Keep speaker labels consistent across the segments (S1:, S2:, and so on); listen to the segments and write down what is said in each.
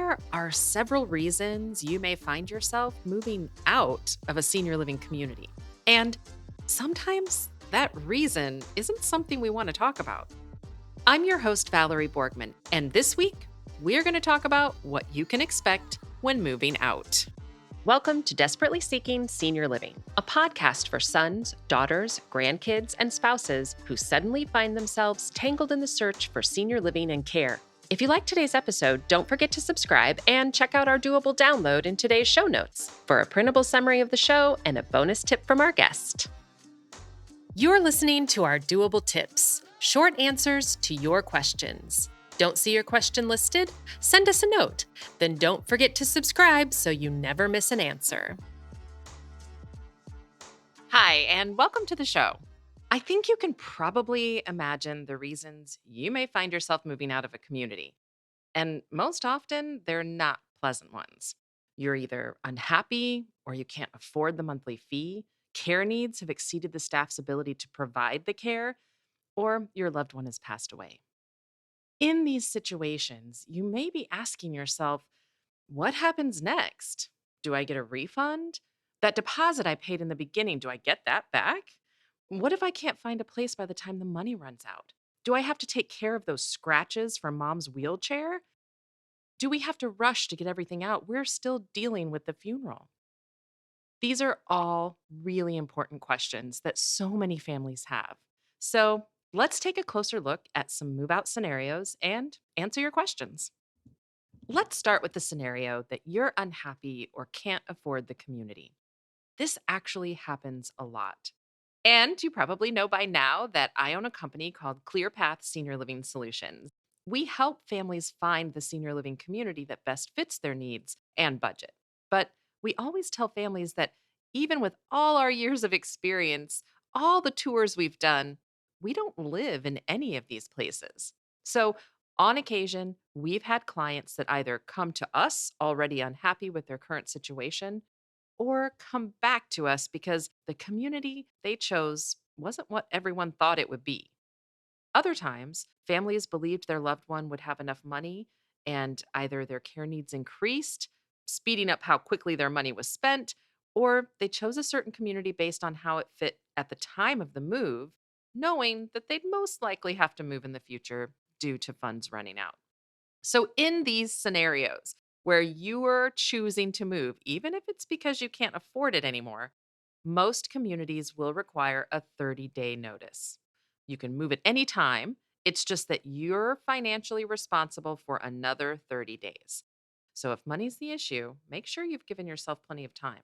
S1: There are several reasons you may find yourself moving out of a senior living community. And sometimes that reason isn't something we want to talk about. I'm your host, Valerie Borgman, and this week we're going to talk about what you can expect when moving out. Welcome to Desperately Seeking Senior Living, a podcast for sons, daughters, grandkids, and spouses who suddenly find themselves tangled in the search for senior living and care. If you like today's episode, don't forget to subscribe and check out our doable download in today's show notes for a printable summary of the show and a bonus tip from our guest. You're listening to our doable tips, short answers to your questions. Don't see your question listed? Send us a note. Then don't forget to subscribe so you never miss an answer. Hi, and welcome to the show. I think you can probably imagine the reasons you may find yourself moving out of a community. And most often, they're not pleasant ones. You're either unhappy or you can't afford the monthly fee, care needs have exceeded the staff's ability to provide the care, or your loved one has passed away. In these situations, you may be asking yourself, what happens next? Do I get a refund? That deposit I paid in the beginning, do I get that back? What if I can't find a place by the time the money runs out? Do I have to take care of those scratches from mom's wheelchair? Do we have to rush to get everything out? We're still dealing with the funeral. These are all really important questions that so many families have. So let's take a closer look at some move out scenarios and answer your questions. Let's start with the scenario that you're unhappy or can't afford the community. This actually happens a lot. And you probably know by now that I own a company called ClearPath Senior Living Solutions. We help families find the senior living community that best fits their needs and budget. But we always tell families that even with all our years of experience, all the tours we've done, we don't live in any of these places. So, on occasion, we've had clients that either come to us already unhappy with their current situation or come back to us because the community they chose wasn't what everyone thought it would be. Other times, families believed their loved one would have enough money and either their care needs increased, speeding up how quickly their money was spent, or they chose a certain community based on how it fit at the time of the move, knowing that they'd most likely have to move in the future due to funds running out. So, in these scenarios where you are choosing to move, even if it's because you can't afford it anymore, most communities will require a 30-day notice. You can move at any time. It's just that you're financially responsible for another 30 days. So, if money's the issue, make sure you've given yourself plenty of time.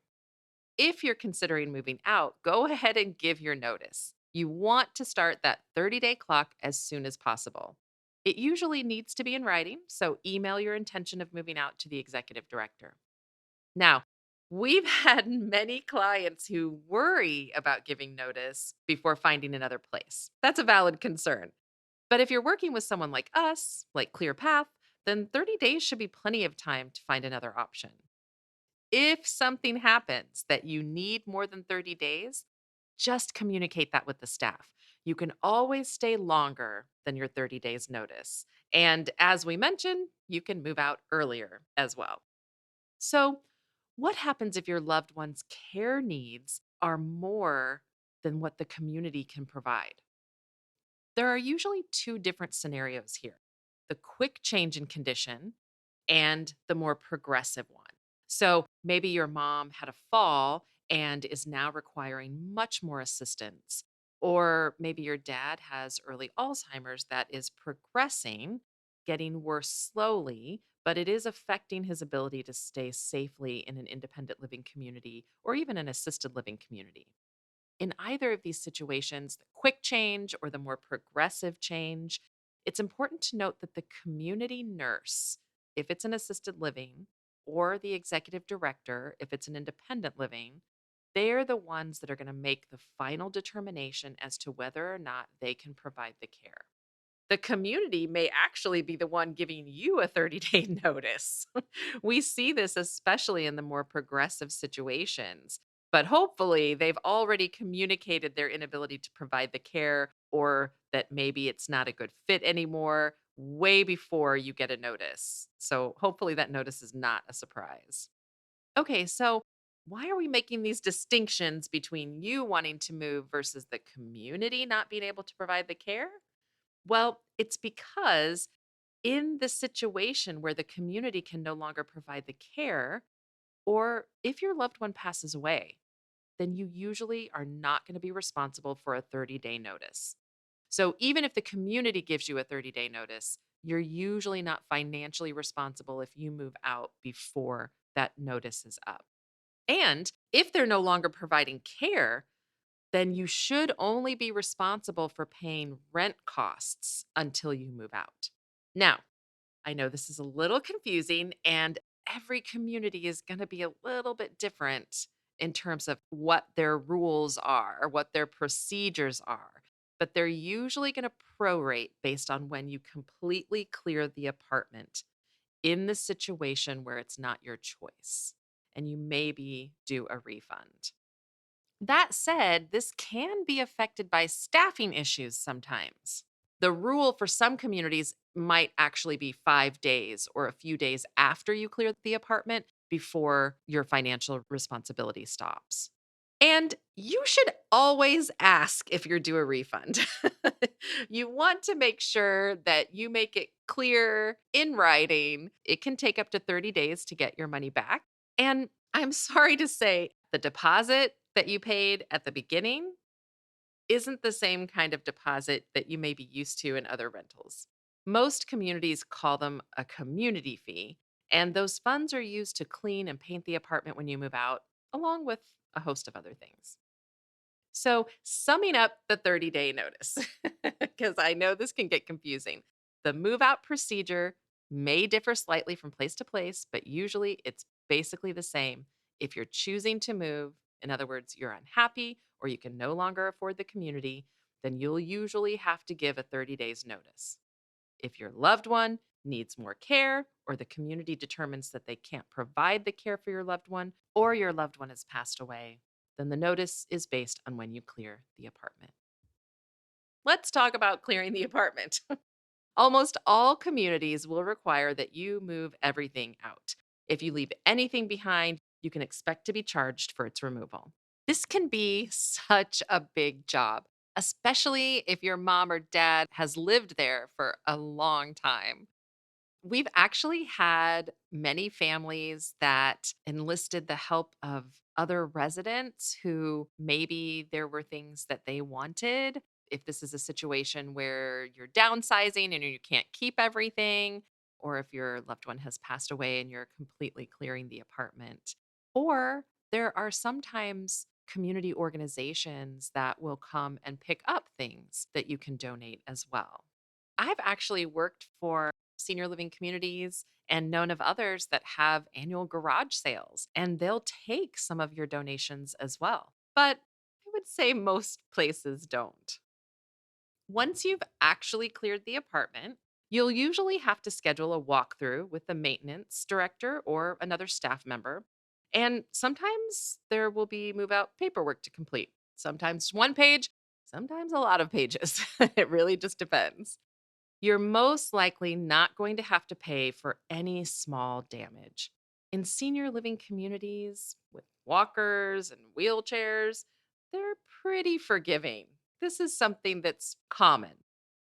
S1: If you're considering moving out, go ahead and give your notice. You want to start that 30-day clock as soon as possible. It usually needs to be in writing, so email your intention of moving out to the executive director. Now, we've had many clients who worry about giving notice before finding another place. That's a valid concern. But if you're working with someone like us, like ClearPath, then 30 days should be plenty of time to find another option. If something happens that you need more than 30 days, just communicate that with the staff. You can always stay longer than your 30 days notice. And as we mentioned, you can move out earlier as well. So, what happens if your loved one's care needs are more than what the community can provide? There are usually two different scenarios here: the quick change in condition and the more progressive one. So maybe your mom had a fall and is now requiring much more assistance. Or maybe your dad has early Alzheimer's that is progressing, getting worse slowly, but it is affecting his ability to stay safely in an independent living community or even an assisted living community. In either of these situations, the quick change or the more progressive change, it's important to note that the community nurse, if it's an assisted living, or the executive director, if it's an independent living, they're the ones that are going to make the final determination as to whether or not they can provide the care. The community may actually be the one giving you a 30-day notice. We see this especially in the more progressive situations, but hopefully they've already communicated their inability to provide the care or that maybe it's not a good fit anymore, way before you get a notice. So hopefully that notice is not a surprise. Okay, so why are we making these distinctions between you wanting to move versus the community not being able to provide the care? Well, it's because in the situation where the community can no longer provide the care, or if your loved one passes away, then you usually are not going to be responsible for a 30-day notice. So even if the community gives you a 30-day notice, you're usually not financially responsible if you move out before that notice is up. And if they're no longer providing care, then you should only be responsible for paying rent costs until you move out. Now, I know this is a little confusing, and every community is going to be a little bit different in terms of what their rules are or what their procedures are. But they're usually going to prorate based on when you completely clear the apartment in the situation where it's not your choice and you maybe do a refund. That said, this can be affected by staffing issues sometimes. The rule for some communities might actually be 5 days or a few days after you clear the apartment before your financial responsibility stops. And you should always ask if you're due a refund. You want to make sure that you make it clear in writing. It can take up to 30 days to get your money back. And I'm sorry to say, the deposit that you paid at the beginning isn't the same kind of deposit that you may be used to in other rentals. Most communities call them a community fee, and those funds are used to clean and paint the apartment when you move out, along with a host of other things. So, summing up the 30-day notice, because I know this can get confusing. The move out procedure may differ slightly from place to place, but usually it's basically the same. If you're choosing to move, in other words, you're unhappy or you can no longer afford the community, then you'll usually have to give a 30 days notice. If your loved one needs more care, or the community determines that they can't provide the care for your loved one, or your loved one has passed away, then the notice is based on when you clear the apartment. Let's talk about clearing the apartment. Almost all communities will require that you move everything out. If you leave anything behind, you can expect to be charged for its removal. This can be such a big job, especially if your mom or dad has lived there for a long time. We've actually had many families that enlisted the help of other residents who maybe there were things that they wanted. If this is a situation where you're downsizing and you can't keep everything, or if your loved one has passed away and you're completely clearing the apartment. Or there are sometimes community organizations that will come and pick up things that you can donate as well. I've actually worked for senior living communities and known of others that have annual garage sales, and they'll take some of your donations as well. But I would say most places don't. Once you've actually cleared the apartment, you'll usually have to schedule a walkthrough with the maintenance director or another staff member. And sometimes there will be move out paperwork to complete. Sometimes one page, sometimes a lot of pages. It really just depends. You're most likely not going to have to pay for any small damage. In senior living communities with walkers and wheelchairs, they're pretty forgiving. This is something that's common.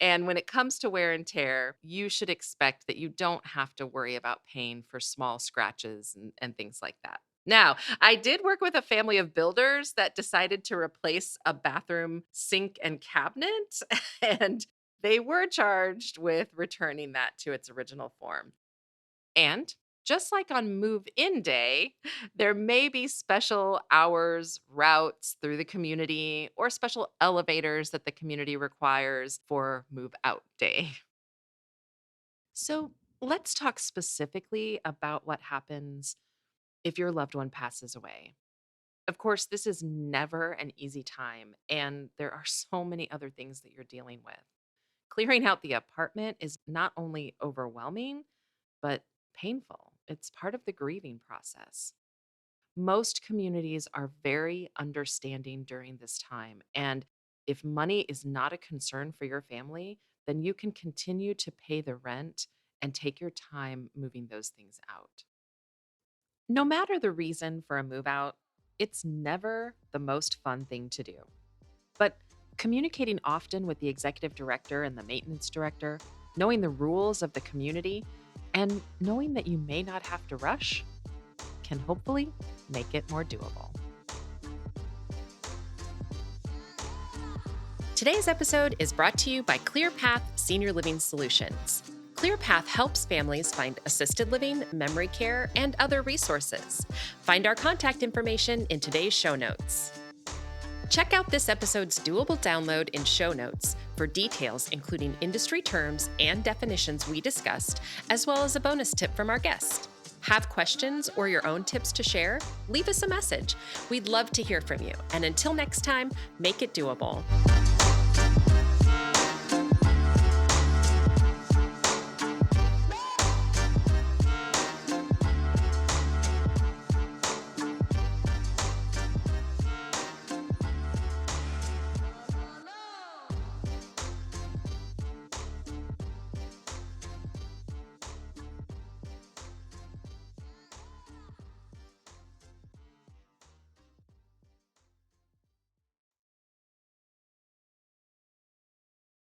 S1: And when it comes to wear and tear, you should expect that you don't have to worry about paying for small scratches and things like that. Now, I did work with a family of builders that decided to replace a bathroom sink and cabinet. And they were charged with returning that to its original form. And just like on move in day, there may be special hours, routes through the community, or special elevators that the community requires for move out day. So let's talk specifically about what happens if your loved one passes away. Of course, this is never an easy time, and there are so many other things that you're dealing with. Clearing out the apartment is not only overwhelming, but painful. It's part of the grieving process. Most communities are very understanding during this time, and If money is not a concern for your family, then you can continue to pay the rent and take your time moving those things out. No matter the reason for a move out, it's never the most fun thing to do. But communicating often with the executive director and the maintenance director, knowing the rules of the community, and knowing that you may not have to rush can hopefully make it more doable. Today's episode is brought to you by ClearPath Senior Living Solutions. ClearPath helps families find assisted living, memory care, and other resources. Find our contact information in today's show notes. Check out this episode's doable download in show notes for details, including industry terms and definitions we discussed, as well as a bonus tip from our guest. Have questions or your own tips to share? Leave us a message. We'd love to hear from you. And until next time, make it doable.